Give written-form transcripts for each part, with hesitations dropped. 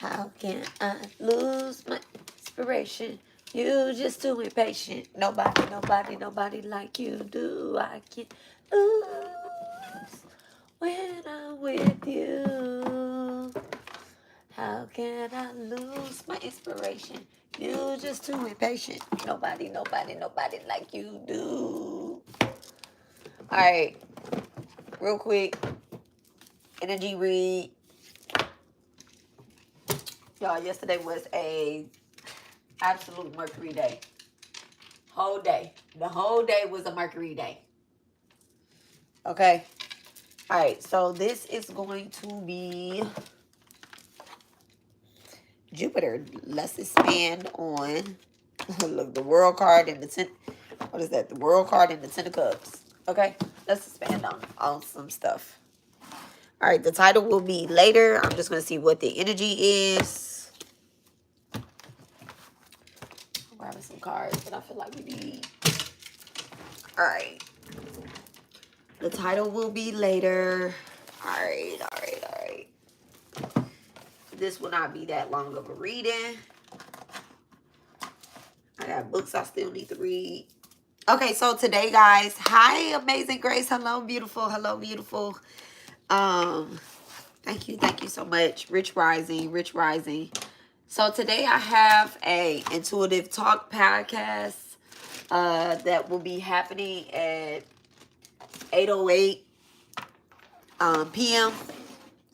How can I lose my inspiration? You just too impatient. Nobody like you do. I can't lose when I'm with you. How can I lose my inspiration? You just too impatient. Nobody like you do. Alright, real quick. Energy read. Y'all, yesterday was a absolute Mercury day. Whole day. The whole day was a Mercury day. Okay. Alright, so this is going to be Jupiter. Let's expand on look, the World card and the Ten. What is that? The World card and the Ten of Cups. Okay, let's expand on some stuff. All right, the title will be later. I'm just gonna see what the energy is. I'm grabbing some cards, but I feel like we need. All right, the title will be later. All right. This will not be that long of a reading. I got books I still need to read. Okay, so today, guys, hi, Amazing Grace. Hello, beautiful. Hello, beautiful. Thank you so much. Rich Rising. So today I have a intuitive talk podcast that will be happening at 8:08 p.m.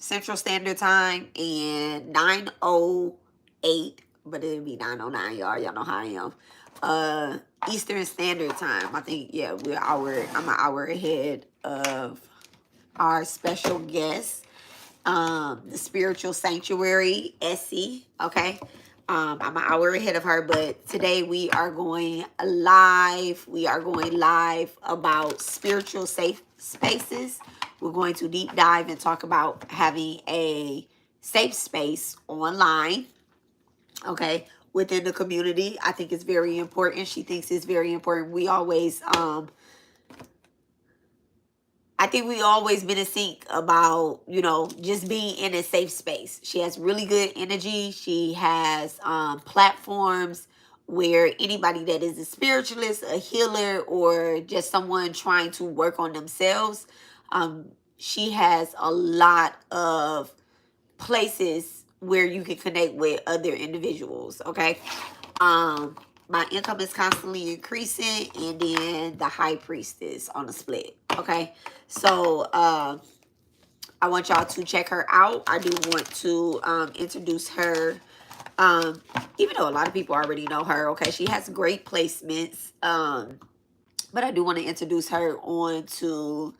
Central Standard Time and 9:08, but it'll be 9:09, y'all. Y'all know how I am. Eastern Standard Time. I think, yeah, I'm an hour ahead of our special guest, the Spiritual Sanctuary, Essie. Okay. I'm an hour ahead of her, but today we are going live. We are going live about spiritual safe spaces. We're going to deep dive and talk about having a safe space online, okay, within the community. I think it's very important. She thinks it's very important. We always, I think we always been in sync about, you know, just being in a safe space. She has really good energy. She has platforms where anybody that is a spiritualist, a healer, or just someone trying to work on themselves, she has a lot of places where you can connect with other individuals, okay? My income is constantly increasing, and then the High Priestess on the split, okay? So I want y'all to check her out. I do want to introduce her, even though a lot of people already know her, okay? She has great placements, but I do want to introduce her on to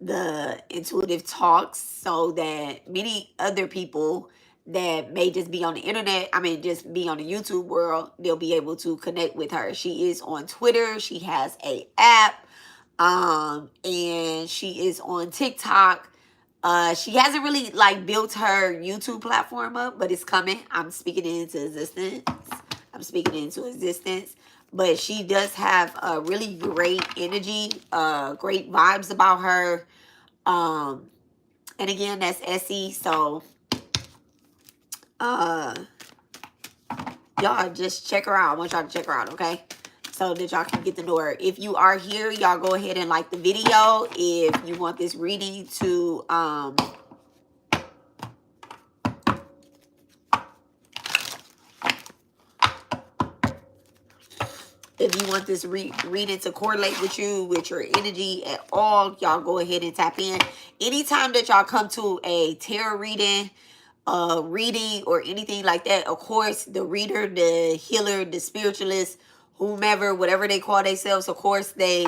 the intuitive talks so that many other people that may just be on the internet, just be on the YouTube world, they'll be able to connect with her. She is on Twitter. She has a app, and she is on TikTok. She hasn't really like built her YouTube platform up, but it's coming. I'm speaking it into existence. But she does have a really great energy, great vibes about her. And again, that's Essie. So y'all just check her out. I want y'all to check her out, okay? So that y'all can get to know her. If you are here, y'all go ahead and like the video. If you want this reading to if you want this reading to correlate with you, with your energy at all, y'all go ahead and tap in. Anytime that y'all come to a tarot reading, or anything like that, of course, the reader, the healer, the spiritualist, whomever, whatever they call themselves, of course, they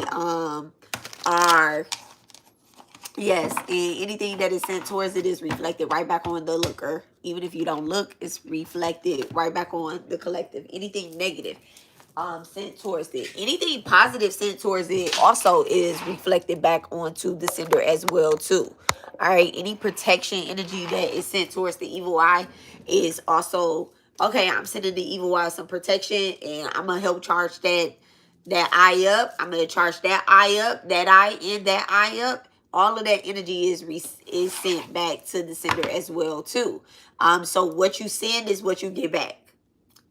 are, yes, and anything that is sent towards it is reflected right back on the looker. Even if you don't look, it's reflected right back on the collective. Anything negative sent towards it, anything positive sent towards it also is reflected back onto the sender as well too. All right, any protection energy that is sent towards the evil eye is also okay. I'm sending the evil eye some protection, and I'm gonna help charge that eye up. I'm gonna charge that eye up, that eye and that eye up. All of that energy is sent back to the sender as well too. So what you send is what you get back.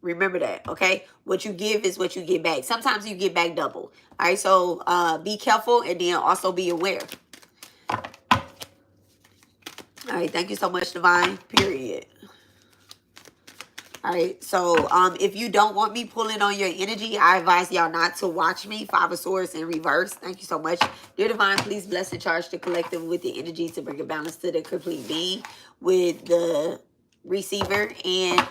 Remember that, okay? What you give is what you get back. Sometimes you get back double. All right, so be careful and then also be aware. All right, thank you so much, Divine. Period. All right, so if you don't want me pulling on your energy, I advise y'all not to watch me. Five of Swords in reverse. Thank you so much. Dear Divine, please bless and charge the collective with the energy to bring a balance to the complete being with the receiver and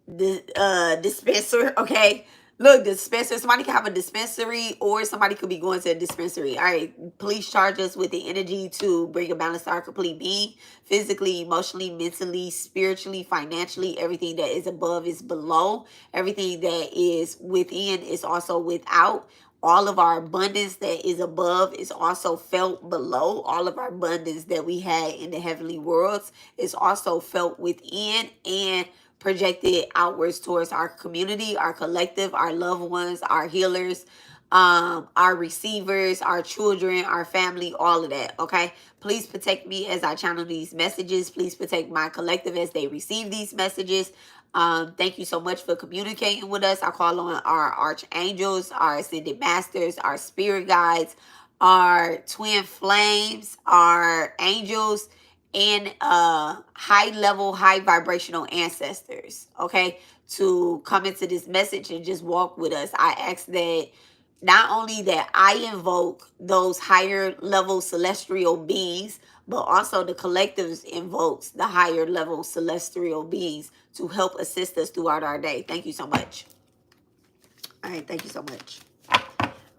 the dispenser. Okay, look, dispenser, somebody can have a dispensary or somebody could be going to a dispensary. All right, please charge us with the energy to bring a balance to our complete being, physically, emotionally, mentally, spiritually, financially. Everything that is above is below. Everything that is within is also without. All of our abundance that is above is also felt below. All of our abundance that we had in the heavenly worlds is also felt within and projected outwards towards our community, our collective, our loved ones, our healers, our receivers, our children, our family, all of that. Okay, please protect me as I channel these messages. Please protect my collective as they receive these messages. Thank you so much for communicating with us. I call on our archangels, our ascended masters, our spirit guides, our twin flames, our angels, and high level, high vibrational ancestors, okay, to come into this message and just walk with us. I ask that not only that I invoke those higher level celestial beings, but also the collectives invokes the higher level celestial beings to help assist us throughout our day. Thank you so much. All right, thank you so much.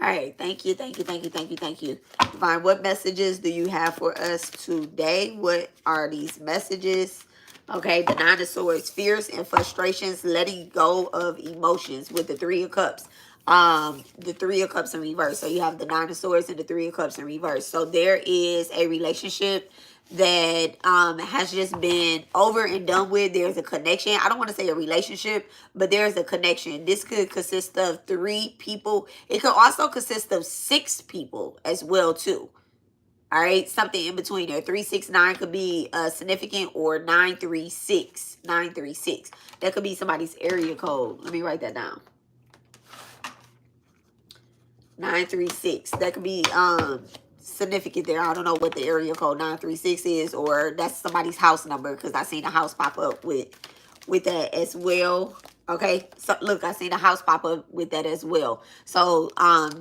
All right, thank you, thank you, thank you, thank you, thank you. Divine, what messages do you have for us today? What are these messages? Okay, the Nine of Swords, fears and frustrations, letting go of emotions with the Three of Cups. The Three of Cups in reverse. So you have the Nine of Swords and the Three of Cups in reverse. So there is a relationship that has just been over and done with. There's a connection. I don't want to say a relationship, but there's a connection. This could consist of 3 people. It could also consist of 6 people as well too. All right, something in between there. 369 could be significant, or 936. 936. That could be somebody's area code. Let me write that down. 936. That could be significant there. I don't know what the area code 936 is, or that's somebody's house number, because I seen a house pop up with that as well. Okay, so look, I seen a house pop up with that as well. So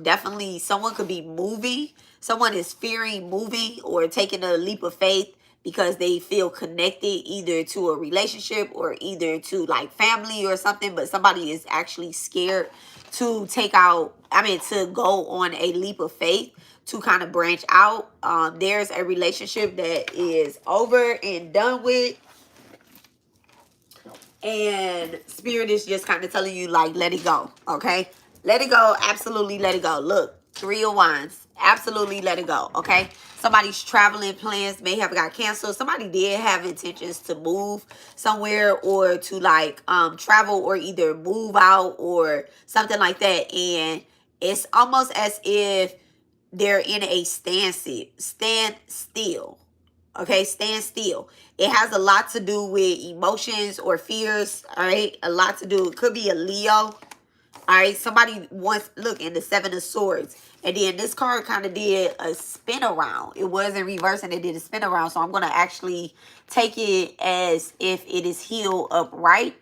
definitely someone could be moving. Someone is fearing moving or taking a leap of faith because they feel connected either to a relationship or either to like family or something, but somebody is actually scared to to go on a leap of faith, to kind of branch out. There's a relationship that is over and done with, and Spirit is just kind of telling you, like, let it go, okay? Let it go. Absolutely let it go. Look, 3 of Wands. Absolutely let it go, okay? Somebody's traveling plans may have got canceled. Somebody did have intentions to move somewhere or to, like, travel or either move out or something like that. And it's almost as if they're in a standstill. Okay, stand still. It has a lot to do with emotions or fears. All right, a lot to do. It could be a Leo. All right, somebody wants, look, in the 7 of Swords. And then this card kind of did a spin around. It was in reverse and it did a spin around. So I'm going to actually take it as if it is healed upright.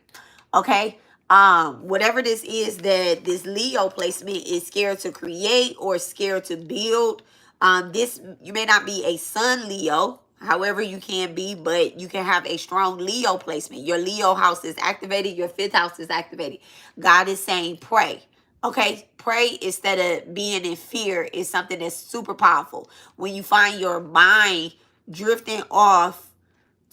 Okay. Whatever this is that this Leo placement is scared to create or scared to build. You may not be a Sun Leo. However you can be, but you can have a strong Leo placement. Your Leo house is activated. Your 5th house is activated. God is saying pray. Okay, pray instead of being in fear is something that's super powerful. When you find your mind drifting off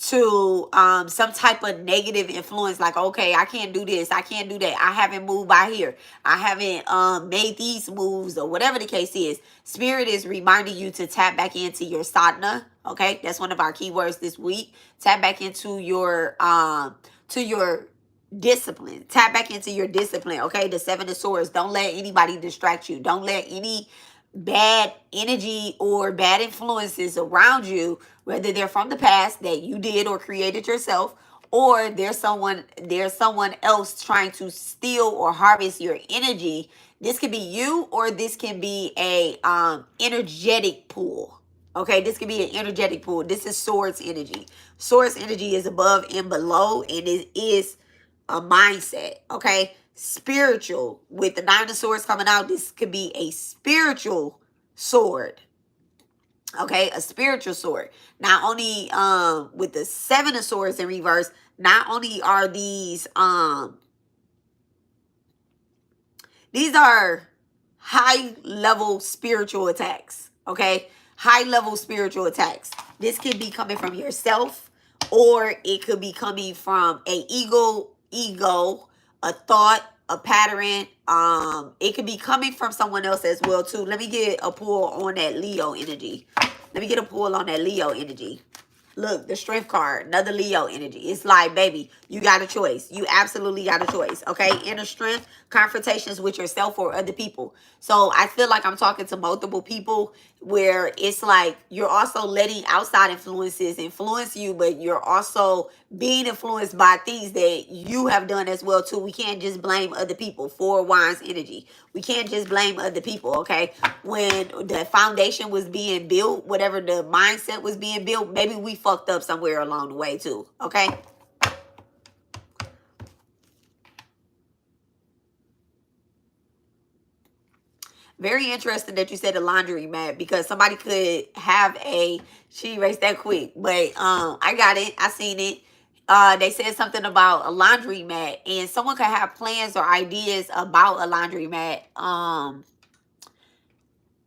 to some type of negative influence, like, okay, I can't do this, I can't do that, I haven't moved by here, I haven't made these moves, or whatever the case is, Spirit is reminding you to tap back into your sadhana. Okay, that's one of our keywords this week. Tap back into your discipline. Tap back into your discipline. Okay, the 7 of Swords. Don't let anybody distract you. Don't let any bad energy or bad influences around you, whether they're from the past that you did or created yourself, or there's someone else trying to steal or harvest your energy. This could be you, or this can be a energetic pool. Okay, this could be an energetic pool. This is source energy. Source energy is above and below, and it is a mindset. Okay, spiritual, with the nine of swords coming out, this could be a spiritual sword. Okay, a spiritual sword. Not only with the seven of swords in reverse, not only are these are high level spiritual attacks. Okay, high level spiritual attacks. This could be coming from yourself, or it could be coming from a ego, a thought, a pattern. It could be coming from someone else as well too. Let me get a pull on that Leo energy. Let me get a pull on that Leo energy. Look, the strength card, another Leo energy. It's like, baby, you got a choice. You absolutely got a choice, okay? Inner strength, confrontations with yourself or other people. So I feel like I'm talking to multiple people, where it's like you're also letting outside influences influence you, but you're also being influenced by things that you have done as well too. We can't just blame other people. Four Wands energy. We can't just blame other people, okay? When the foundation was being built, whatever the mindset was being built, maybe we fucked up somewhere along the way too, okay? Very interesting that you said a laundry mat, because somebody could have she erased that quick, but I got it. I seen it. They said something about a laundry mat, and someone could have plans or ideas about a laundry mat.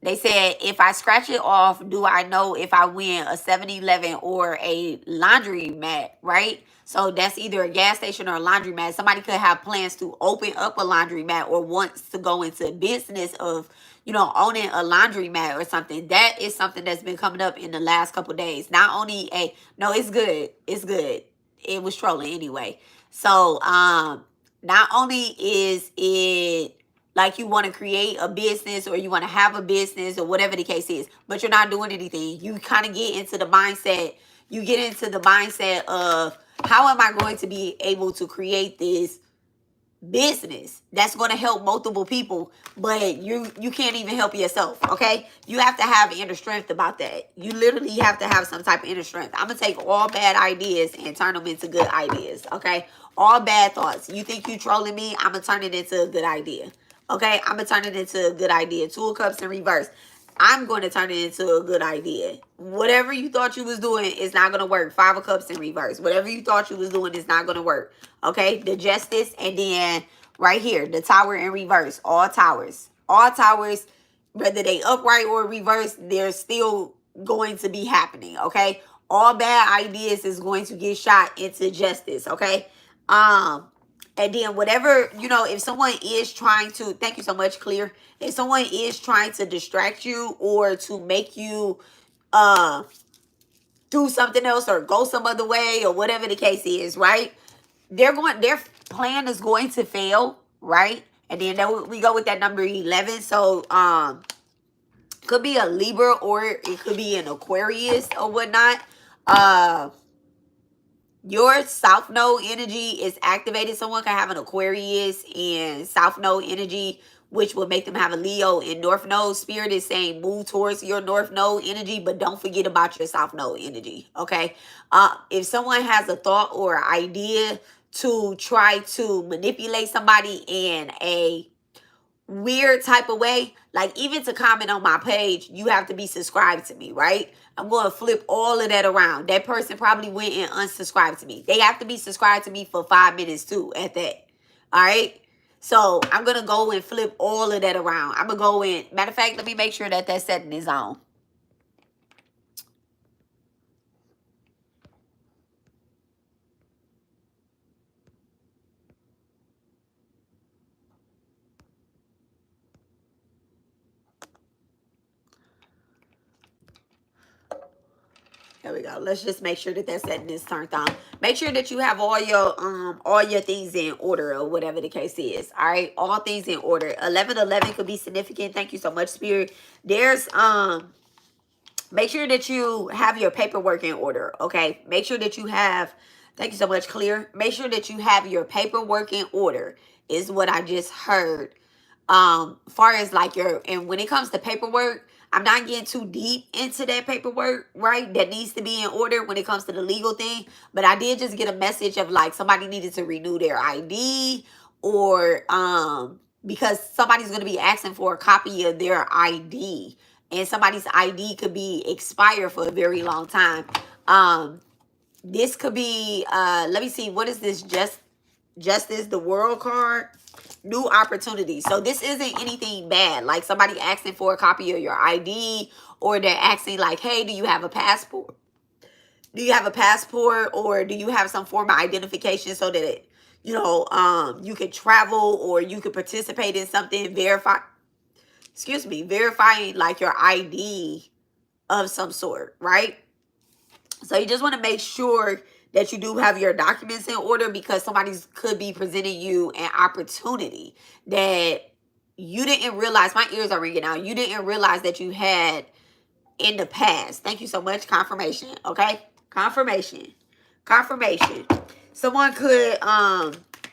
They said, if I scratch it off, do I know if I win a 7-Eleven or a laundry mat, right? So that's either a gas station or a laundry mat. Somebody could have plans to open up a laundry mat, or wants to go into business of, owning a laundry mat or something. That is something that's been coming up in the last couple days. Not only no, it's good. It's good. It was trolling anyway. So, not only is it like you want to create a business, or you want to have a business, or whatever the case is, but you're not doing anything. You kind of get into the mindset. You get into the mindset of, how am I going to be able to create this business that's going to help multiple people, but you can't even help yourself, okay? You have to have inner strength about that. You literally have to have some type of inner strength. I'm going to take all bad ideas and turn them into good ideas, okay? All bad thoughts. You think you trolling me? I'm going to turn it into a good idea. Okay, I'm going to turn it into a good idea. Two of Cups in reverse. I'm going to turn it into a good idea. Whatever you thought you was doing is not going to work. Five of Cups in reverse. Whatever you thought you was doing is not going to work. Okay, the Justice, and then right here, the Tower in reverse. All towers. All towers, whether they upright or reverse, they're still going to be happening. Okay, all bad ideas is going to get shot into justice. Okay, and then whatever, if someone is trying to, thank you so much, Clear. If someone is trying to distract you, or to make you do something else, or go some other way, or whatever the case is, right? Their plan is going to fail, right? And then we go with that number 11. So could be a Libra, or it could be an Aquarius or whatnot. Your South Node energy is activated. Someone can have an Aquarius and South Node energy, which will make them have a Leo and North Node. Spirit is saying move towards your North Node energy, but don't forget about your South Node energy, okay? If someone has a thought or idea to try to manipulate somebody in a weird type of way, like even to comment on my page, you have to be subscribed to me, right? I'm going to flip all of that around. That person probably went and unsubscribed to me. They have to be subscribed to me for 5 minutes too at that. All right. So I'm going to go and flip all of that around. I'm going to go in. Matter of fact, let me make sure that setting is on. There we go. Let's just make sure that setting is turned on. Make sure that you have all your things in order, or whatever the case is. All right, all things in order. 1111 could be significant. Thank you so much, Spirit. There's make sure that you have your paperwork in order. Okay, make sure that you have Thank you so much, Clear. Make sure that you have your paperwork in order, is what I just heard. Far as like and when it comes to paperwork, I'm not getting too deep into that paperwork, right? That needs to be in order when it comes to the legal thing. But I did just get a message of like somebody needed to renew their ID, or because somebody's going to be asking for a copy of their ID, and somebody's ID could be expired for a very long time. This could be let me see, what is this? Justice, the World card. New opportunities. So this isn't anything bad. Like somebody asking for a copy of your ID, or they're asking like, hey, do you have a passport? Do you have a passport, or do you have some form of identification so that you can travel, or you can participate in something, verifying like your ID of some sort, right? So you just want to make sure that you do have your documents in order, because somebody could be presenting you an opportunity that you didn't realize. My ears are ringing out. You didn't realize that you had in the past. Thank you so much. Confirmation. Okay. Confirmation. Confirmation. Someone could,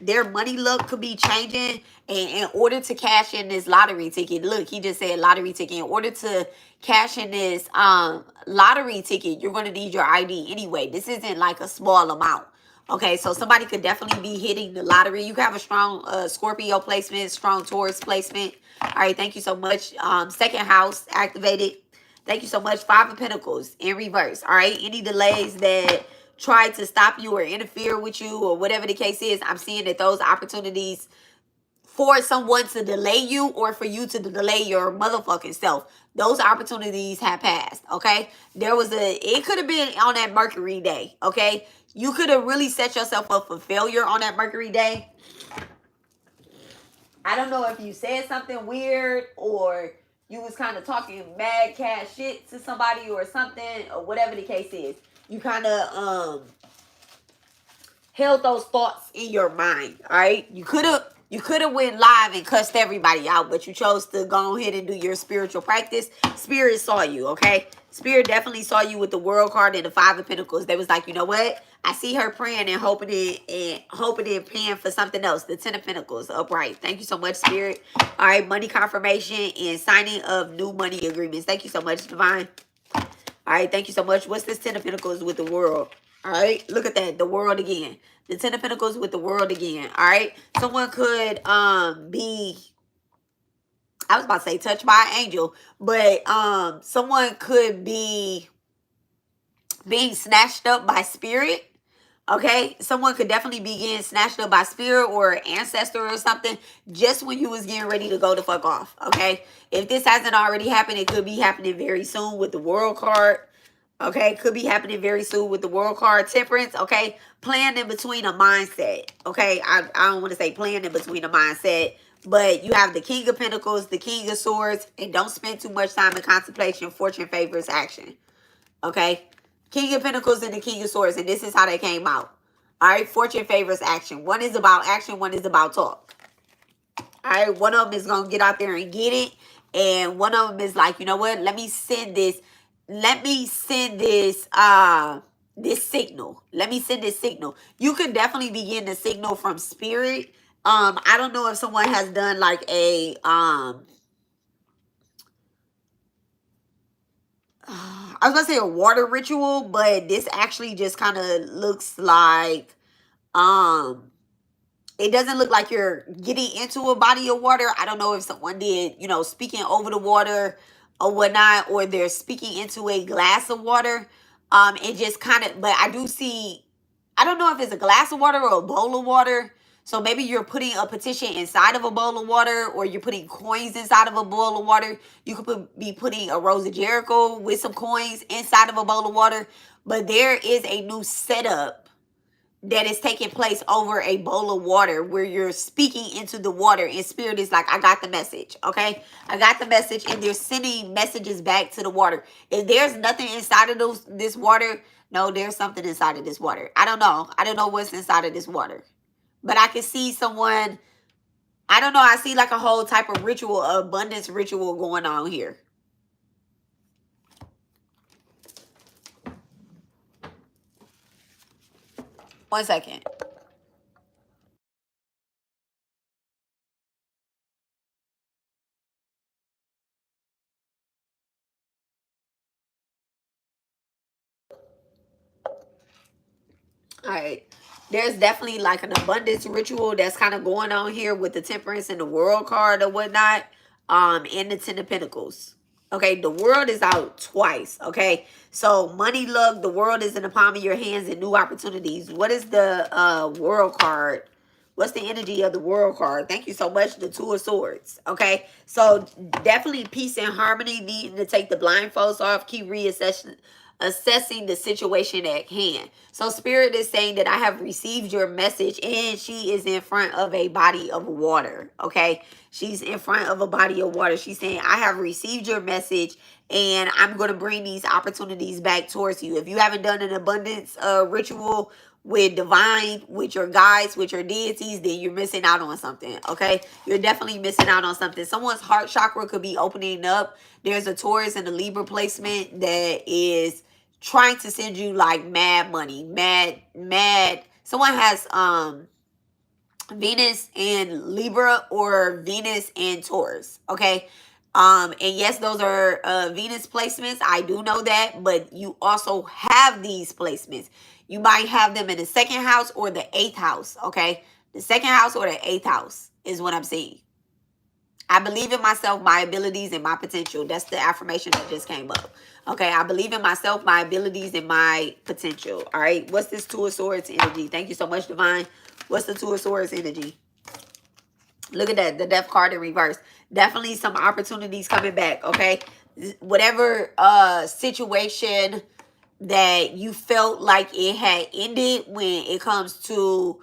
their money luck could be changing, and in order to cash in this lottery ticket, look, he just said lottery ticket. In order to cash in this lottery ticket, you're going to need your ID anyway. This isn't like a small amount. Okay, so somebody could definitely be hitting the lottery. You can have a strong Scorpio placement, strong Taurus placement. All right, thank you so much. Second house activated. Thank you so much. Five of Pentacles in reverse. All right, any delays that try to stop you or interfere with you, or whatever the case is, I'm seeing that those opportunities for someone to delay you, or for you to delay your motherfucking self, those opportunities have passed. Okay, it could have been on that Mercury day. Okay, you could have really set yourself up for failure on that Mercury day. I don't know if you said something weird, or you was kind of talking mad cash shit to somebody or something, or whatever the case is. You kind of held those thoughts in your mind. All right, you could have went live and cussed everybody out, but you chose to go ahead and do your spiritual practice. Spirit saw you. Okay, Spirit definitely saw you with the World card and the Five of Pentacles. They was like, you know what? I see her praying and hoping and praying for something else. The Ten of Pentacles upright. Thank you so much, Spirit. All right, money confirmation and signing of new money agreements. Thank you so much, Divine. All right, thank you so much. What's this Ten of Pentacles with the World? All right, look at that. The World again. The Ten of Pentacles with the World again. All right, someone could be, I was about to say touched by an angel, but someone could be being snatched up by spirit. Okay, someone could definitely be getting snatched up by spirit or ancestor or something just when you was getting ready to go the fuck off. Okay, if this hasn't already happened, it could be happening very soon with the World card. Okay, could be happening very soon with the World card. Temperance. Okay, playing in between a mindset. Okay, I don't want to say playing in between a mindset, but you have the King of Pentacles, the King of Swords, and don't spend too much time in contemplation. Fortune favors action. Okay, King of Pentacles and the King of Swords, and this is how they came out. All right, Fortune favors action. One is about action, one is about talk. All right, one of them is going to get out there and get it, and one of them is like, you know what, let me send this this signal. Let me send this signal. You could definitely be getting a signal from spirit. I don't know if someone has done like a I was gonna say a water ritual, but this actually just kind of looks like it doesn't look like you're getting into a body of water. I don't know if someone did, speaking over the water or whatnot, or they're speaking into a glass of water. It just kind of, but I do see, I don't know if it's a glass of water or a bowl of water. So maybe you're putting a petition inside of a bowl of water, or you're putting coins inside of a bowl of water. You could be putting a Rose of Jericho with some coins inside of a bowl of water. But there is a new setup that is taking place over a bowl of water, where you're speaking into the water, and spirit is like, I got the message. Okay, I got the message, and they're sending messages back to the water. If there's nothing inside of this water, no, there's something inside of this water. I don't know what's inside of this water, but I can see someone, I don't know, I see like a whole type of ritual, abundance ritual going on here. One second. All right. There's definitely like an abundance ritual that's kind of going on here with the temperance and the world card or whatnot. And the Ten of Pentacles. Okay, the world is out twice. Okay, so money, luck, the world is in the palm of your hands and new opportunities. What is the world card? What's the energy of the world card? Thank you so much. The Two of Swords. Okay, so definitely peace and harmony, needing to take the blindfolds off, keep assessing the situation at hand. So Spirit is saying that I have received your message, and she is in front of a body of water. Okay, she's in front of a body of water. She's saying, I have received your message, and I'm going to bring these opportunities back towards you. If you haven't done an abundance ritual with divine, with your guides, with your deities, then you're missing out on something. Okay, you're definitely missing out on something. Someone's heart chakra could be opening up. There's a Taurus and a Libra placement that is trying to send you like mad money, mad. Someone has Venus and Libra or Venus and Taurus. Okay. And yes, those are Venus placements. I do know that, but you also have these placements. You might have them in the second house or the eighth house. Okay. The second house or the eighth house is what I'm seeing. I believe in myself, my abilities, and my potential. That's the affirmation that just came up. Okay, I believe in myself, my abilities, and my potential. All right, what's this Two of Swords energy? Thank you so much, Divine. What's the Two of Swords energy? Look at that, the Death card in reverse. Definitely some opportunities coming back, okay? Whatever situation that you felt like it had ended when it comes to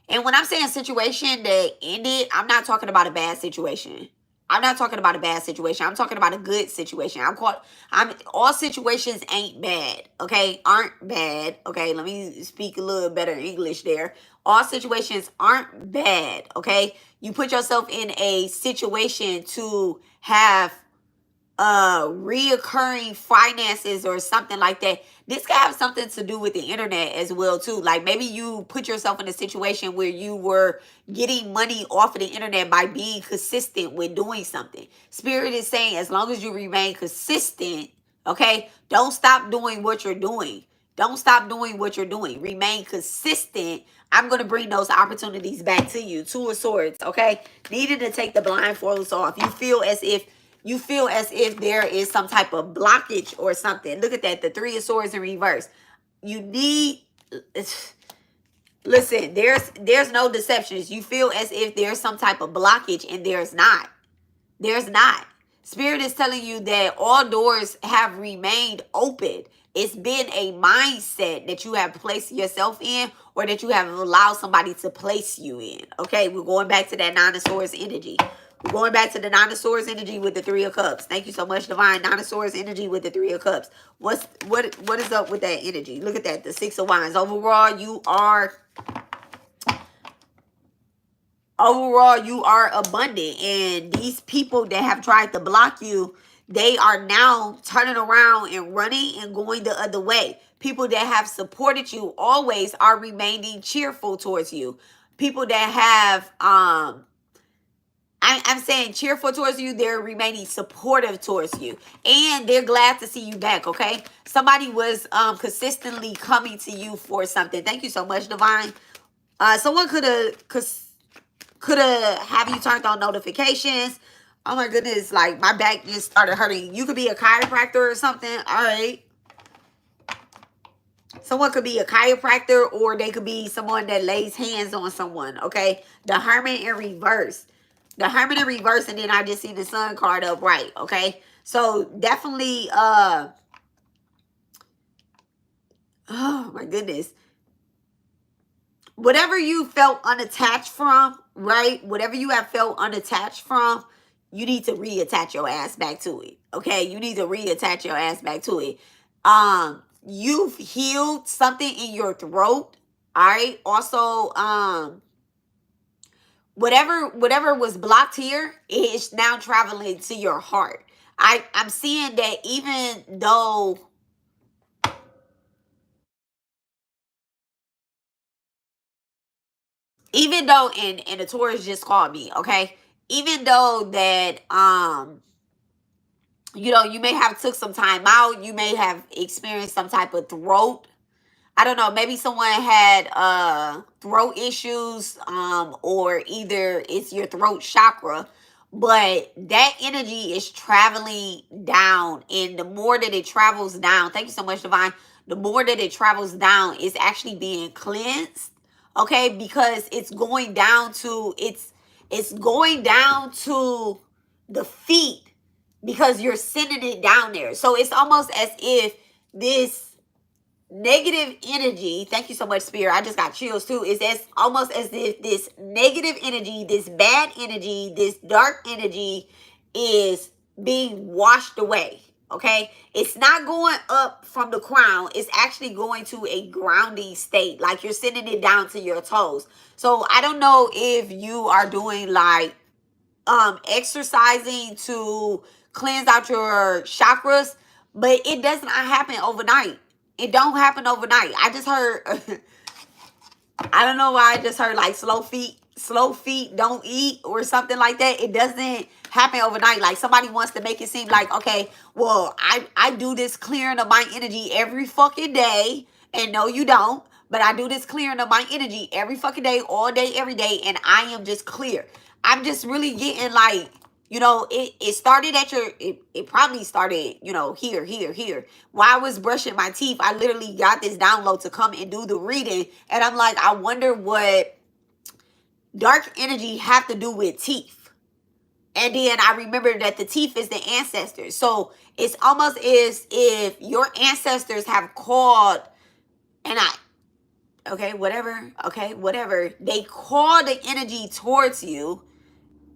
and when I'm saying situation that ended, I'm not talking about a bad situation. I'm not talking about a bad situation. I'm talking about a good situation. I'm all situations ain't bad, okay? Aren't bad. Okay, let me speak a little better English there. All situations aren't bad, okay? You put yourself in a situation to have reoccurring finances or something like that. This could have something to do with the internet as well too. Like maybe you put yourself in a situation where you were getting money off of the internet by being consistent with doing something. Spirit is saying as long as you remain consistent, okay, don't stop doing what you're doing. Don't stop doing what you're doing. Remain consistent. I'm going to bring those opportunities back to you. Two of Swords, okay? Needed to take the blindfolds off. You feel as if there is some type of blockage or something. Look at that, the Three of Swords in reverse. You need, listen, there's no deceptions. You feel as if there's some type of blockage, and there's not. There's not. Spirit is telling you that all doors have remained open. It's been a mindset that you have placed yourself in, or that you have allowed somebody to place you in. Okay, we're going back to that Nine of Swords energy. We're going back to the Nine of Swords energy with the Three of Cups. Thank you so much, Divine. Nine of Swords energy with the Three of Cups. What is up with that energy? Look at that, the Six of Wands. Overall, you are abundant, and these people that have tried to block you, they are now turning around and running and going the other way. People that have supported you always are remaining cheerful towards you. People that have I'm saying cheerful towards you, they're remaining supportive towards you, and they're glad to see you back. Okay, somebody was consistently coming to you for something. Thank you so much, Divine. Someone could have you turned on notifications. Oh my goodness, like my back just started hurting. You could be a chiropractor or something. All right, someone could be a chiropractor, or they could be someone that lays hands on someone. Okay, the Hermit in reverse. The Hermit in reverse, and then I just see the Sun card upright. Okay, so definitely oh my goodness, whatever you felt unattached from, right? Whatever you have felt unattached from, you need to reattach your ass back to it. Okay, you need to reattach your ass back to it. You've healed something in your throat. All right, also whatever was blocked here is now traveling to your heart. I'm seeing that even though even though, and the Taurus just called me, okay? Even though that, you know, you may have took some time out, you may have experienced some type of throat, I don't know, maybe someone had throat issues, or either it's your throat chakra, but that energy is traveling down, and the more that it travels down, thank you so much, Divine, the more that it travels down, it's actually being cleansed, okay? Because it's going down to it's going down to the feet, because you're sending it down there. So it's almost as if this negative energy, thank you so much, Spirit, I just got chills too, is as almost as if this negative energy, this bad energy, this dark energy is being washed away, okay? It's not going up from the crown, it's actually going to a grounding state, like you're sending it down to your toes. So I don't know if you are doing like exercising to cleanse out your chakras, but it does not happen overnight. It don't happen overnight. I just heard I don't know why I just heard like slow feet don't eat or something like that. It doesn't happen overnight. Like somebody wants to make it seem like, okay, well, I do this clearing of my energy every fucking day. And no, you don't. But I do this clearing of my energy every fucking day, all day, every day. And I am just clear. I'm just really getting like, you know, it started at your, it probably started, you know, here. While I was brushing my teeth, I literally got this download to come and do the reading. And I'm like, I wonder what dark energy have to do with teeth. And then I remember that the teeth is the ancestors. So it's almost as if your ancestors have called, and okay, whatever, they called the energy towards you.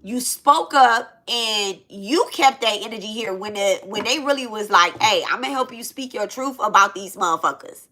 You spoke up and you kept that energy here when they really was like, hey, I'm gonna help you speak your truth about these motherfuckers.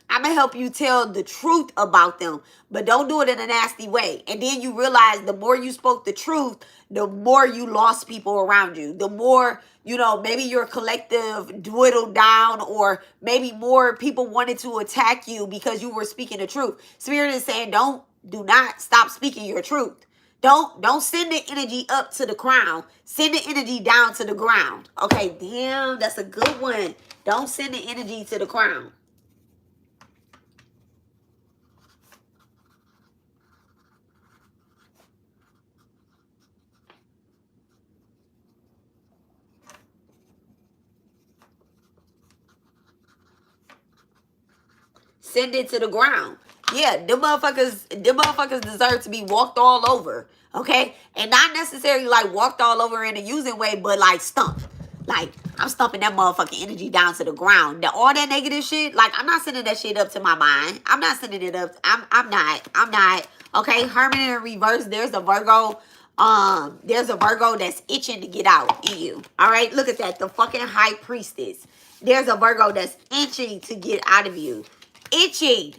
I'm gonna help you tell the truth about them, but don't do it in a nasty way. And then you realize the more you spoke the truth, the more you lost people around you. The more, you know, maybe your collective dwindled down, or maybe more people wanted to attack you because you were speaking the truth. Spirit is saying, do not stop speaking your truth. Don't send the energy up to the crown. Send the energy down to the ground. Okay, damn, that's a good one. Don't send the energy to the crown. Send it to the ground. Yeah, them motherfuckers deserve to be walked all over. Okay? And not necessarily like walked all over in a using way, but like stumped. Like, I'm stumping that motherfucking energy down to the ground. All that negative shit, like, I'm not sending that shit up to my mind. I'm not sending it up. I'm not. Okay? Herman in reverse, there's a Virgo. There's a Virgo that's itching to get out in you. All right? Look at that. The fucking High Priestess. There's a Virgo that's itching to get out of you. Itching.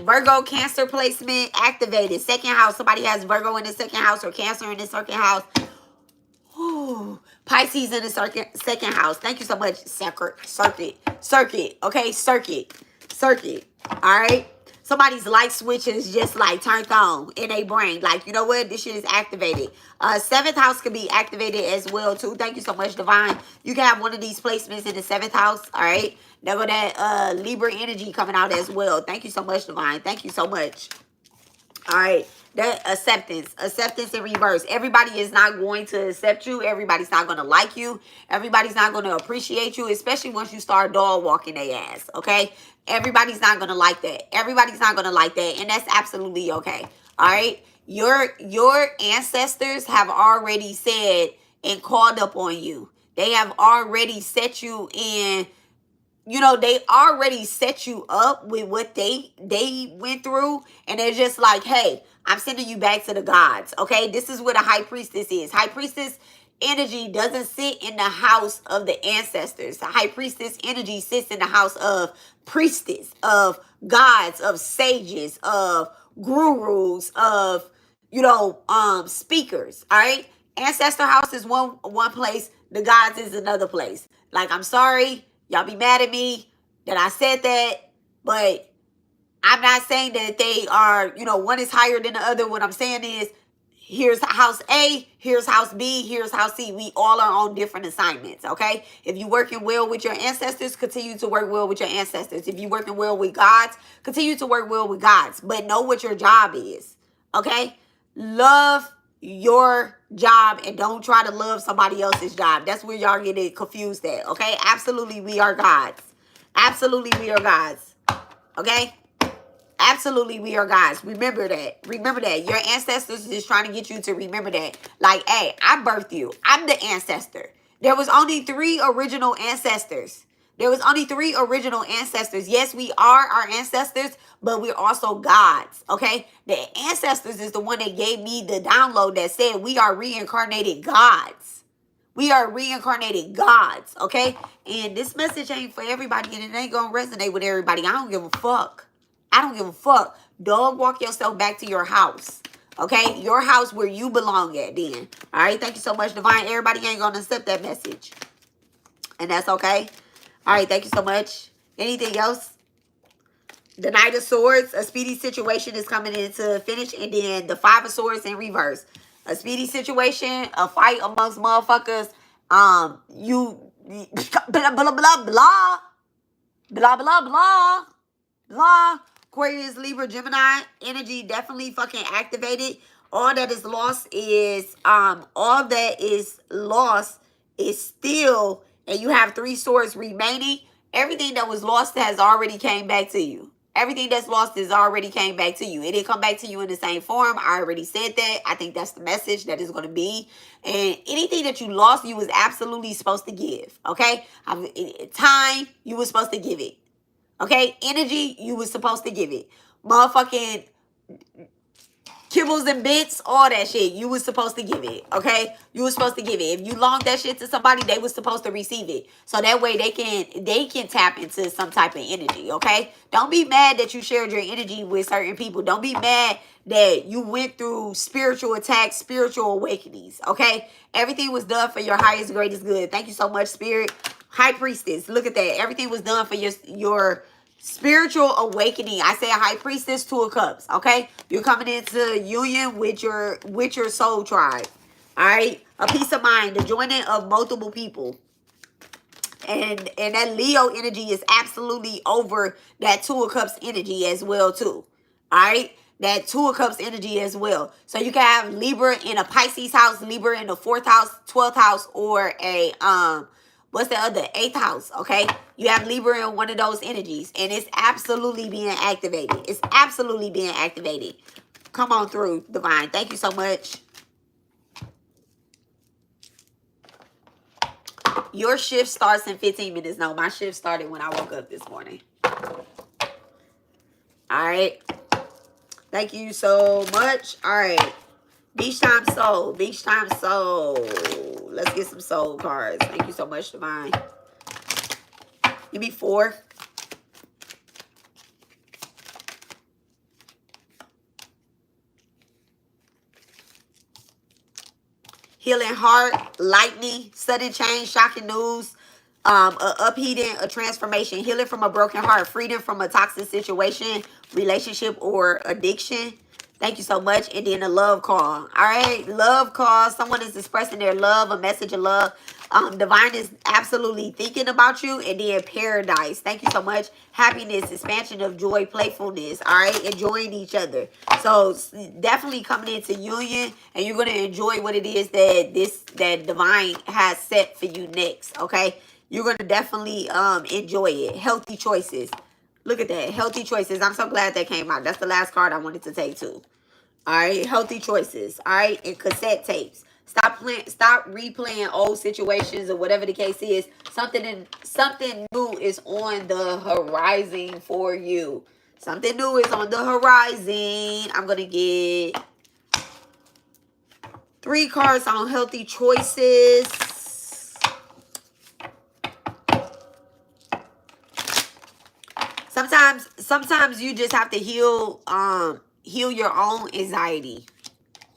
Virgo Cancer placement activated. Second house. Somebody has Virgo in the second house or Cancer in the second house. Ooh, Pisces in the second house. Thank you so much. Circuit. Okay, circuit. All right. Somebody's light switch is just like turned on in a brain. Like, you know what? This shit is activated. Seventh house can be activated as well too. Thank you so much, Divine. You can have one of these placements in the seventh house. All right. There go that Libra energy coming out as well. Thank you so much, Divine. Thank you so much. All right. That acceptance in reverse. Everybody is not going to accept you. Everybody's not going to like you. Everybody's not going to appreciate you, especially once you start dog walking their ass. Okay. Everybody's not going to like that. Everybody's not going to like that. And that's absolutely okay. All right. Your ancestors have already said and called up on you. They have already set you in, you know, they already set you up with what they went through. And they're just like, hey, I'm sending you back to the gods. Okay. This is what a High Priestess is. High Priestess energy doesn't sit in the house of the ancestors. The High Priestess energy sits in the house of priestess, of gods, of sages, of gurus, of, you know, speakers. All right. Ancestor house is one place. The gods is another place. Like, I'm sorry. Y'all be mad at me that I said that, but I'm not saying that they are, you know, one is higher than the other. What I'm saying is, here's house A, here's house B, here's house C. We all are on different assignments, okay? If you're working well with your ancestors, continue to work well with your ancestors. If you're working well with gods, continue to work well with gods. But know what your job is, okay? Love your job and don't try to love somebody else's job. That's where y'all get it confused at, okay? Absolutely, we are gods. Absolutely, we are gods, okay? Absolutely, we are gods. Remember that. Remember that. Your ancestors is trying to get you to remember that. Like, hey, I birthed you. I'm the ancestor. There was only 3 original ancestors. There was only 3 original ancestors. Yes, we are our ancestors, but we're also gods, okay? The ancestors is the one that gave me the download that said we are reincarnated gods. We are reincarnated gods, okay? And this message ain't for everybody, and it ain't gonna resonate with everybody. I don't give a fuck. I don't give a fuck. Dog walk yourself back to your house. Okay? Your house where you belong at then. Alright? Thank you so much, Divine. Everybody ain't gonna accept that message. And that's okay. Alright, thank you so much. Anything else? The Knight of Swords. A speedy situation is coming into finish. And then the 5 of Swords in reverse. A speedy situation. A fight amongst motherfuckers. You blah blah blah blah. Blah blah blah. Blah. Aquarius, Libra, Gemini energy definitely fucking activated. All that is lost is still, and you have 3 swords remaining. Everything that was lost has already came back to you. Everything that's lost is already came back to you. It didn't come back to you in the same form. I already said that. I think that's the message that is going to be. And anything that you lost, you was absolutely supposed to give. Okay? Time, you were supposed to give it. Okay, energy, you was supposed to give it. Motherfucking kibbles and bits, all that shit, you was supposed to give it. Okay, you was supposed to give it. If you loaned that shit to somebody, they was supposed to receive it. So that way they can tap into some type of energy. Okay, don't be mad that you shared your energy with certain people. Don't be mad that you went through spiritual attacks, spiritual awakenings. Okay, everything was done for your highest, greatest good. Thank you so much, Spirit. High Priestess, look at that. Everything was done for your spiritual awakening. I say a High Priestess, 2 of Cups. Okay, you're coming into union with your soul tribe. All right, a peace of mind, the joining of multiple people, and that Leo energy is absolutely over that 2 of Cups energy as well too. All right. That 2 of Cups energy as well. So you can have Libra in a Pisces house, Libra in the 4th house, 12th house, or a what's the other? 8th house, okay? You have Libra in one of those energies, and it's absolutely being activated. It's absolutely being activated. Come on through, Divine. Thank you so much. Your shift starts in 15 minutes. No, my shift started when I woke up this morning. All right. Thank you so much. All right. Beach Time Soul. Beach Time Soul. Let's get some soul cards. Thank you so much, Divine. Give me 4. Healing heart, lightning, sudden change, shocking news, a upheating, a transformation, healing from a broken heart, freedom from a toxic situation, relationship, or addiction. Thank you so much. And then a love call. All right. Love call. Someone is expressing their love, a message of love. Divine is absolutely thinking about you. And then paradise. Thank you so much. Happiness, expansion of joy, playfulness. All right. Enjoying each other. So definitely coming into union. And you're going to enjoy what it is that Divine has set for you next. Okay. You're going to definitely enjoy it. Healthy choices. Look at that. Healthy choices. I'm so glad that came out. That's the last card I wanted to take too. All right. Healthy choices. All right. And cassette tapes. Stop replaying old situations or whatever the case is. Something new is on the horizon for you. Something new is on the horizon. I'm going to get 3 cards on healthy choices. Sometimes you just have to heal your own anxiety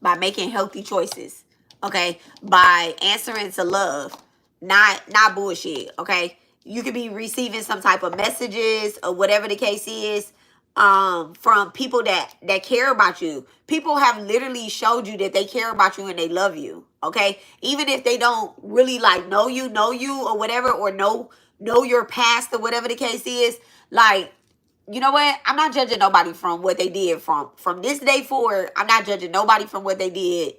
by making healthy choices. Okay? By answering to love. Not bullshit. Okay? You could be receiving some type of messages or whatever the case is. from people that care about you. People have literally showed you that they care about you and they love you. Okay, even if they don't really like know you or whatever, or know your past or whatever the case is. Like, you know what? I'm not judging nobody from what they did from this day forward. I'm not judging nobody from what they did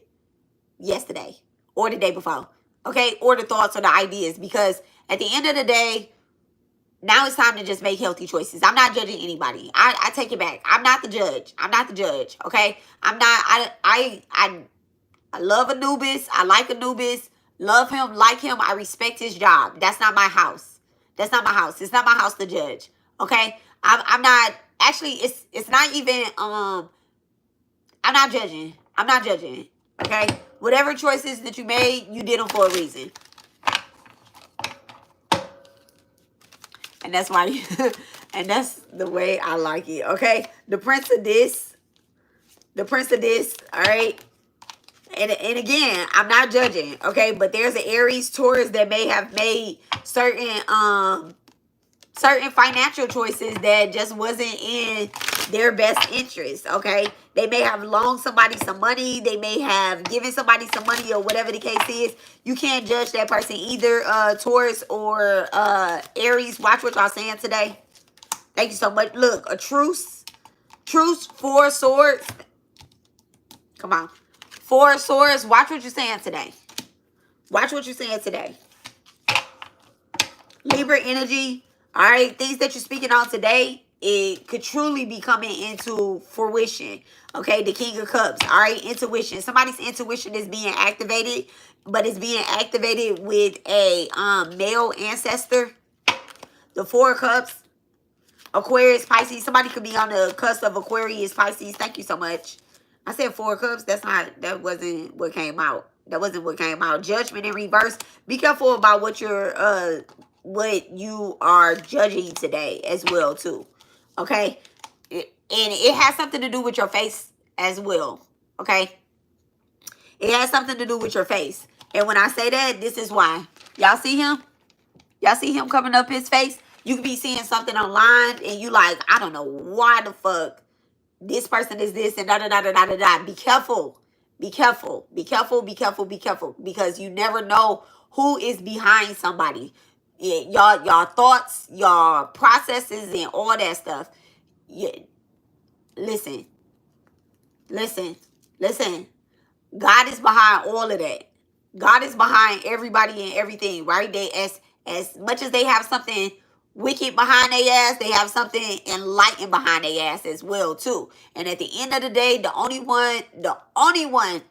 yesterday or the day before. Okay, or the thoughts or the ideas, because at the end of the day, now it's time to just make healthy choices. I'm not judging anybody. I take it back. I'm not the judge. I'm not the judge. Okay. I'm not. I love Anubis. I like Anubis. Love him. Like him. I respect his job. That's not my house. That's not my house. It's not my house to judge. Okay. I'm not. Actually, it's not even. I'm not judging. I'm not judging. Okay. Whatever choices that you made, you did them for a reason. And that's why, and that's the way I like it, okay? The Prince of this, all right? And again, I'm not judging, okay? But there's an Aries, Taurus that may have made certain financial choices that just wasn't in their best interest, okay? They may have loaned somebody some money. They may have given somebody some money, or whatever the case is. You can't judge that person either, Taurus or Aries. Watch what y'all saying today. Thank you so much. Look, a truce. Truce, 4 swords. Come on. 4 swords. Watch what you're saying today. Watch what you're saying today. Libra energy. All right, things that you're speaking on today, it could truly be coming into fruition. Okay, the King of Cups. All right, intuition. Somebody's intuition is being activated, but it's being activated with a male ancestor. The 4 of Cups. Aquarius, Pisces. Somebody could be on the cusp of Aquarius, Pisces. Thank you so much. I said 4 of Cups. That wasn't what came out. That wasn't what came out. Judgment in reverse. Be careful about what you are judging today as well too. Okay, and it has something to do with your face as well. Okay, it has something to do with your face. And when I say that, this is why. Y'all see him? Y'all see him coming up his face? You could be seeing something online and you like, I don't know why the fuck this person is this and da da da da da da da. Be careful. Be careful. Be careful. Be careful. Be careful. Because you never know who is behind somebody. Yeah, y'all thoughts, y'all processes, and all that stuff. Yeah. Listen. God is behind all of that. God is behind everybody and everything, right? They as much as they have something wicked behind their ass, they have something enlightened behind their ass as well too. And at the end of the day, the only one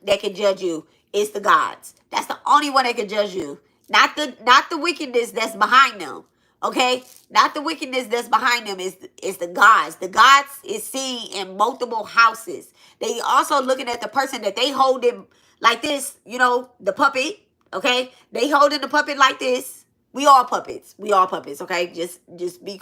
that can judge you is the gods. That's the only one that can judge you. Not the wickedness that's behind them. Okay? Not the wickedness that's behind them is the gods. The gods is seen in multiple houses. They also looking at the person that they holding like this, you know, the puppet. Okay? They holding the puppet like this. We all puppets. We all puppets, okay? Just be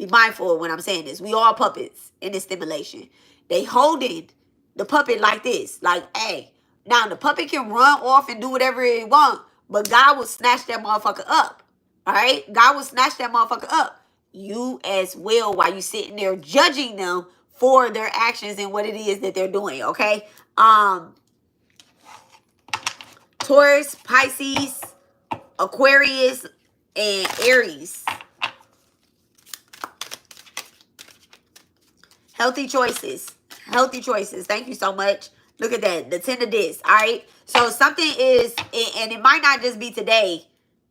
mindful when I'm saying this. We all puppets in this stimulation. They holding the puppet like this. Like, hey. Now, the puppet can run off and do whatever it wants, but God will snatch that motherfucker up. All right? God will snatch that motherfucker up. You as well, while you sitting there judging them for their actions and what it is that they're doing, okay? Taurus, Pisces, Aquarius, and Aries. Healthy choices. Healthy choices. Thank you so much. Look at that. The 10 of this. All right. So something is, and it might not just be today.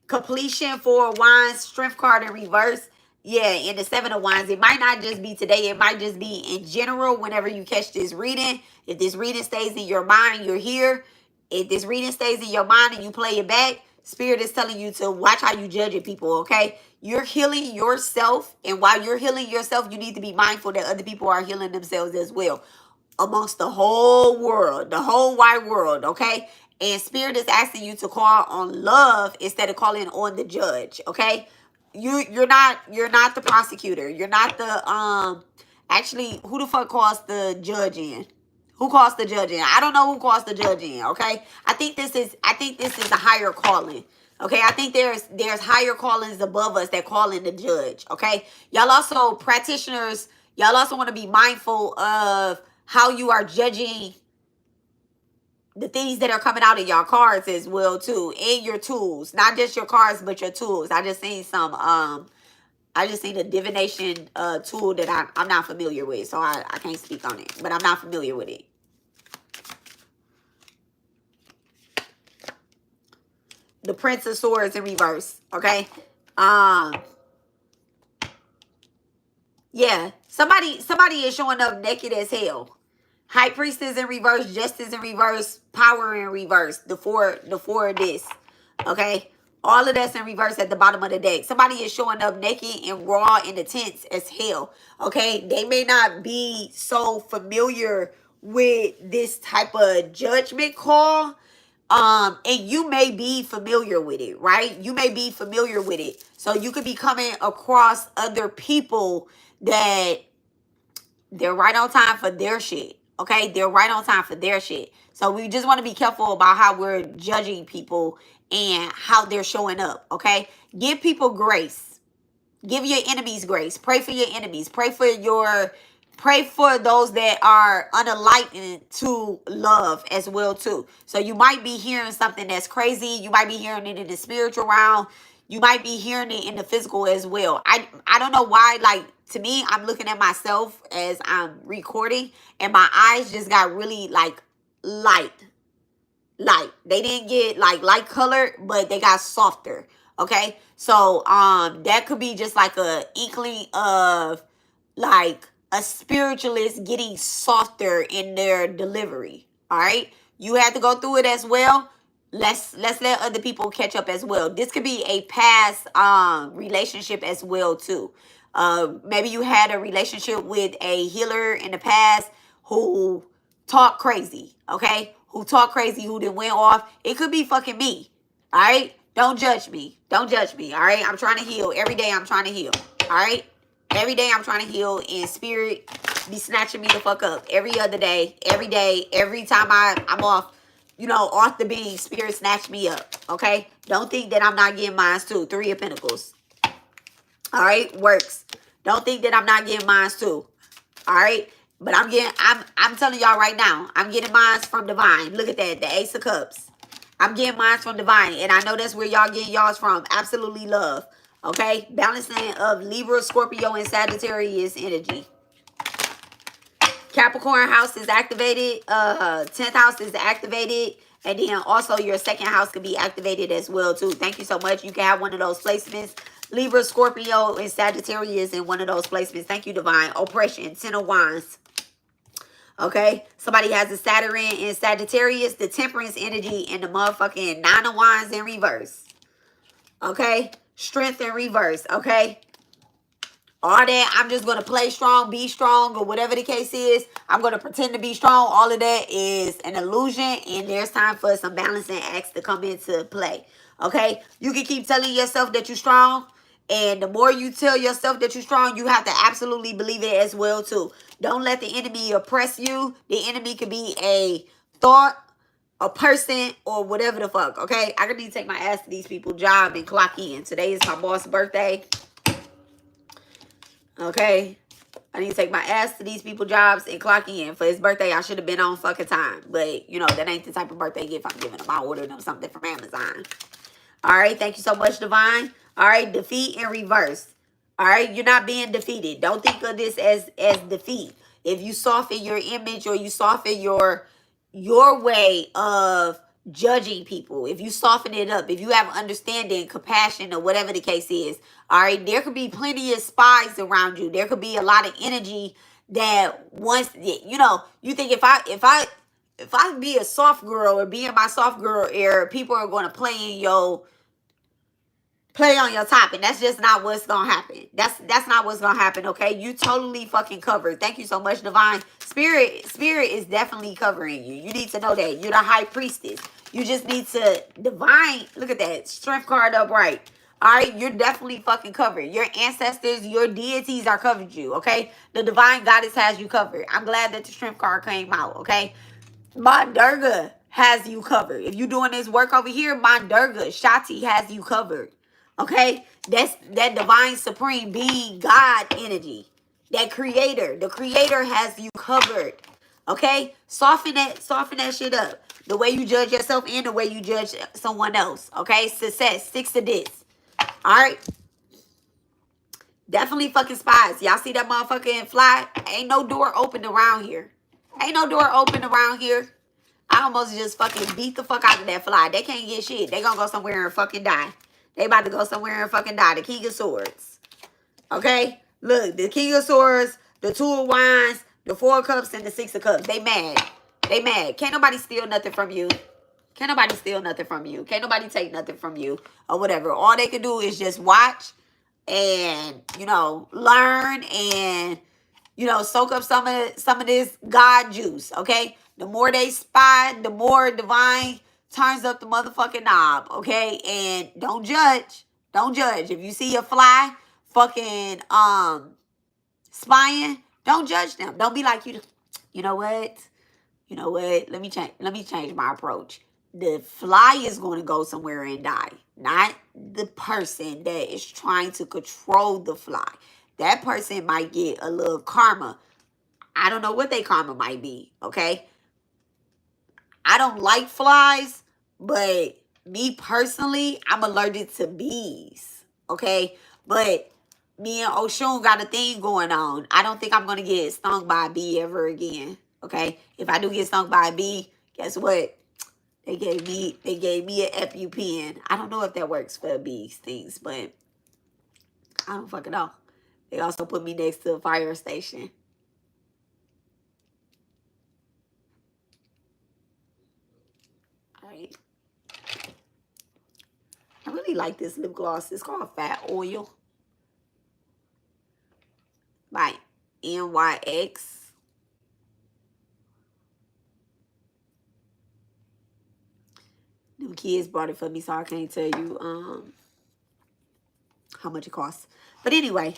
Completion, 4 of Wands, Strength card in reverse. Yeah, and the 7 of Wands. It might not just be today. It might just be in general whenever you catch this reading. If this reading stays in your mind, you're here. If this reading stays in your mind and you play it back, Spirit is telling you to watch how you judge people, okay? You're healing yourself. And while you're healing yourself, you need to be mindful that other people are healing themselves as well. Amongst the whole world, the whole wide world, okay? And Spirit is asking you to call on love instead of calling on the judge, okay? You're not the prosecutor. You're not the actually, who the fuck calls the judge in? Who calls the judge in? I don't know who calls the judge in, okay? I think this is a higher calling. Okay, I think there's higher callings above us that call in the judge, okay? Y'all also practitioners Y'all also want to be mindful of how you are judging the things that are coming out of your cards as well too, and your tools. Not just your cards, but your tools. I just seen some I just seen a divination tool that I'm not familiar with, so I can't speak on it, but I'm not familiar with it. The Prince of Swords in reverse, okay? Yeah, somebody is showing up naked as hell. High Priestess in reverse, Justice in reverse, Power in reverse. The four of this. Okay? All of that's in reverse at the bottom of the deck. Somebody is showing up naked and raw in the tents as hell. Okay? They may not be so familiar with this type of judgment call. And you may be familiar with it, right? You may be familiar with it. So you could be coming across other people that they're right on time for their shit. Okay? They're right on time for their shit. So we just want to be careful about how we're judging people and how they're showing up. Okay? Give people grace. Give your enemies grace. Pray for your enemies. Pray for those that are unenlightened to love as well too. So you might be hearing something that's crazy. You might be hearing it in the spiritual realm. You might be hearing it in the physical as well. I don't know why, like, to me, I'm looking at myself as I'm recording and my eyes just got really like light. They didn't get like light colored, but they got softer. Okay? So that could be just like a inkling of like a spiritualist getting softer in their delivery. All right? You had to go through it as well. Let's let other people catch up as well. This could be a past relationship as well too. Maybe you had a relationship with a healer in the past who talked crazy, okay? Who talked crazy, who then went off. It could be fucking me, all right? Don't judge me. Don't judge me, all right? I'm trying to heal. Every day I'm trying to heal, all right? Every day I'm trying to heal, in spirit be snatching me the fuck up. Every other day, every time I'm off, you know, off the beam, spirit snatch me up, okay? Don't think that I'm not getting mine too. Three of Pentacles. All right, works. Don't think that I'm not getting mine too. All right, but I'm telling y'all right now, I'm getting mine from divine. Look at that, the Ace of Cups. I'm getting mine from divine, and I know that's where y'all getting y'all's from. Absolutely love. Okay, balancing of Libra, Scorpio, and Sagittarius energy. Capricorn house is activated. 10th house is activated. And then also your second house can be activated as well too. Thank you so much. You can have one of those placements. Libra, Scorpio, and Sagittarius in one of those placements. Thank you, divine. Oppression, 10 of Wands. Okay, somebody has a Saturn in Sagittarius, the Temperance energy, and the motherfucking 9 of Wands in reverse. Okay, Strength in reverse. Okay, all that, I'm just going to play strong, be strong, or whatever the case is. I'm going to pretend to be strong. All of that is an illusion, and there's time for some balancing acts to come into play. Okay? You can keep telling yourself that you're strong, and the more you tell yourself that you're strong, you have to absolutely believe it as well, too. Don't let the enemy oppress you. The enemy could be a thought, a person, or whatever the fuck, okay? I need to take my ass to these people's job and clock in. Today is my boss's birthday. Okay, I need to take my ass to these people's jobs and clock in. For his birthday, I should have been on fucking time. But, you know, that ain't the type of birthday gift I'm giving him. I ordered him something from Amazon. All right, thank you so much, divine. All right, defeat in reverse. All right, you're not being defeated. Don't think of this as defeat. If you soften your image or you soften your way of judging people, if you soften it up, if you have understanding, compassion, or whatever the case is, all right, there could be plenty of spies around you. There could be a lot of energy that once, you know, you think if I be a soft girl or be in my soft girl era, people are going to play on your top, and that's just not what's gonna happen. That's not what's gonna happen. Okay, you totally fucking covered. Thank you so much, divine. Spirit is definitely covering you. You need to know that you're the high priestess. You just need to divine. Look at that strength card upright. All right, you're definitely fucking covered. Your ancestors, your deities are covered you. Okay, the divine goddess has you covered. I'm glad that the strength card came out. Okay, my Durga has you covered. If you're doing this work over here, my Durga Shakti has you covered. Okay, that's that divine supreme being God energy. That creator. The creator has you covered. Okay? Soften that shit up. The way you judge yourself and the way you judge someone else. Okay? Success. Sticks to this. Alright? Definitely fucking spies. Y'all see that motherfucking fly? Ain't no door open around here. Ain't no door open around here. I almost just fucking beat the fuck out of that fly. They can't get shit. They gonna go somewhere and fucking die. They about to go somewhere and fucking die. The King of Swords. Okay? Look, the King of Swords, the Two of Wands, the Four of Cups, and the Six of Cups. They mad. They mad. Can't nobody steal nothing from you. Can't nobody steal nothing from you. Can't nobody take nothing from you or whatever. All they can do is just watch and, you know, learn and, you know, soak up some of this God juice, okay? The more they spy, the more divine turns up the motherfucking knob, okay? And don't judge. Don't judge. If you see a fly fucking spying, don't judge them. Don't be like, you know what? You know what? Let me change my approach. The fly is going to go somewhere and die, not the person that is trying to control the fly. That person might get a little karma. I don't know what their karma might be, okay? I don't like flies, but me personally, I'm allergic to bees, okay? But me and Oshun got a thing going on. I don't think I'm going to get stung by a bee ever again, okay? If I do get stung by a bee, guess what? They gave me an EpiPen. I don't know if that works for bees things, but I don't fucking know. They also put me next to a fire station. All right. I really like this lip gloss. It's called Fat Oil by NYX. Them kids bought it for me, so I can't tell you how much it costs. But anyway,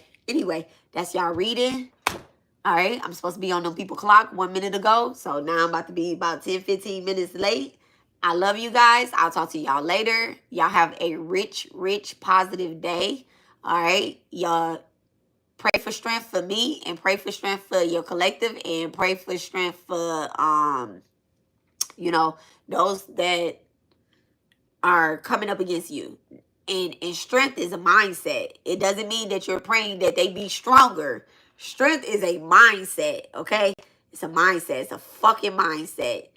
that's y'all reading. All right, I'm supposed to be on them people clock 1 minute ago. So now I'm about to be about 10, 15 minutes late. I love you guys. I'll talk to y'all later. Y'all have a rich, positive day. All right, y'all pray for strength for me and pray for strength for your collective and pray for strength for, you know, those that are coming up against you. And strength is a mindset. It doesn't mean that you're praying that they be stronger. Strength is a mindset, okay? It's a mindset. It's a fucking mindset.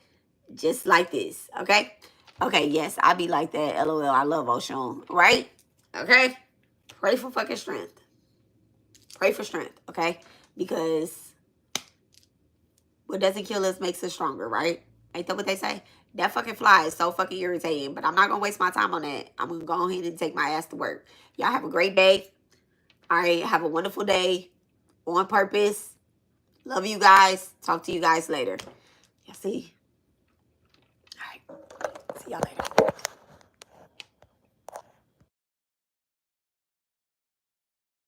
Just like this, okay? Okay, yes, I be like that. LOL, I love Oshun, right? Okay? Pray for fucking strength. Pray for strength, okay? Because what doesn't kill us makes us stronger, right? Ain't that what they say? That fucking fly is so fucking irritating, but I'm not going to waste my time on that. I'm going to go ahead and take my ass to work. Y'all have a great day. All right, have a wonderful day. On purpose. Love you guys. Talk to you guys later. Y'all see? All right. See y'all later.